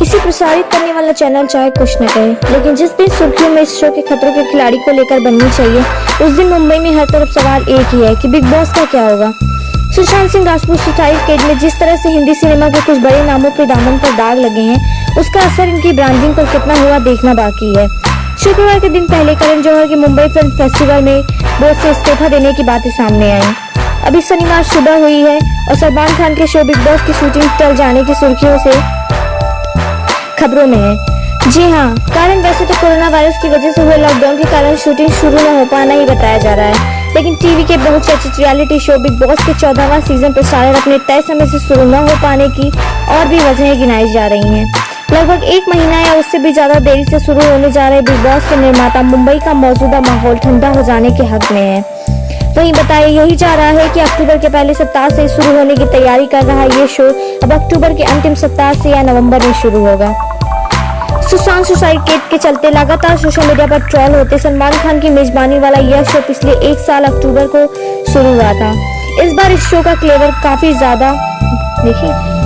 इसे प्रसारित करने वाला चैनल चाहे कुछ न कहे, लेकिन जिस दिन सुर्खियों में इस शो के खतरों के खिलाड़ी को लेकर बननी चाहिए, उस दिन मुंबई में हर तरफ सवाल एक ही है कि बिग बॉस का क्या होगा। सुशांत सिंह राजपूत सुसाइड केस में जिस तरह से हिंदी सिनेमा के कुछ बड़े नामों के दामन पर दाग लगे हैं, उसका असर इनकी ब्रांडिंग पर कितना हुआ देखना बाकी है। शुक्रवार के दिन पहले करण जौहर के मुंबई फिल्म फेस्टिवल में बोर्ड से इस्तीफा देने की बातें सामने आई। अभी शनिवार सुबह हुई है और सलमान खान के शो बिग बॉस की शूटिंग टल जाने की सुर्खियों से खबरों में है। जी हाँ, कारण वैसे तो कोरोना वायरस की वजह से हुए लॉकडाउन के कारण शूटिंग शुरू न हो पाना ही बताया जा रहा है, लेकिन टीवी के बहुचर्चित रियलिटी शो बिग बॉस के 14वां सीजन प्रसारण अपने तय समय से शुरू न हो पाने की और भी वजहें गिनाई जा रही हैं। लगभग 1 महीना या उससे भी ज्यादा देरी से शुरू होने जा रहे बिग बॉस के निर्माता मुंबई का मौजूदा माहौल ठंडा हो जाने के हक में है। वहीं बताया यही जा रहा है कि अक्टूबर के पहले सप्ताह से शुरू होने की तैयारी कर रहा ये शो अब अक्टूबर के अंतिम सप्ताह से या नवंबर में शुरू होगा। सुशांत सुसाइड केस के चलते लगातार सोशल मीडिया पर ट्रोल होते सलमान खान की मेजबानी वाला यह शो पिछले 1 साल अक्टूबर को शुरू हुआ था। इस बार इस शो का क्लेवर काफी ज्यादा देखिए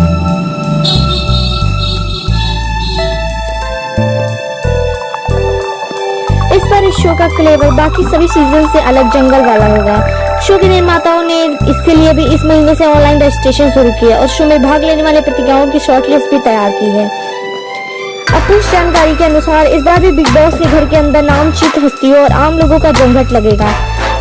इस बार इस शो का क्लेवर बाकी सभी सीजन से अलग जंगल वाला होगा। शो के निर्माताओं ने इसके लिए भी इस महीने से ऑनलाइन रजिस्ट्रेशन शुरू किया और शो में भाग लेने वाले प्रतिभागियों की शॉर्टलिस्ट भी तैयार की है। अपुष्ट जानकारी के अनुसार इस बार भी बिग बॉस के घर के अंदर नामचीन हस्तियों और आम लोगों का जमघट लगेगा।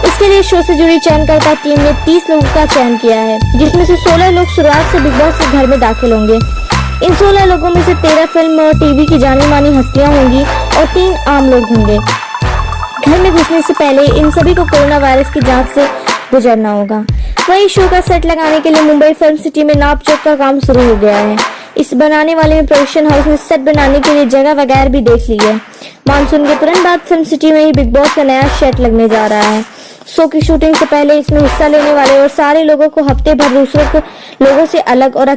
इसके लिए शो से जुड़ी चयनकर्ता टीम ने 30 लोगों का चयन किया है, जिसमें से 16 लोग शुरुआत से बिग बॉस के घर में दाखिल होंगे। इन 16 लोगों में से 13 फिल्म और टीवी की जानी मानी हस्तियां होंगी और 3 आम लोग होंगे। घर में घुसने से पहले इन सभी को कोरोना वायरस की जांच से गुजरना होगा। वहीं शो का सेट लगाने के लिए मुंबई फिल्म सिटी में नापजोक का काम शुरू हो गया है। इस बनाने वाले में प्रोडक्शन हाउस ने सेट बनाने के लिए जगह वगैरह भी देख ली है। मानसून के तुरंत बाद फिल्म सिटी में ही बिग बॉस का नया सेट लगने जा रहा है। शो की शूटिंग से पहले इसमें हिस्सा लेने वाले और सारे लोगों को हफ्ते भर दूसरों लोगों से अलग और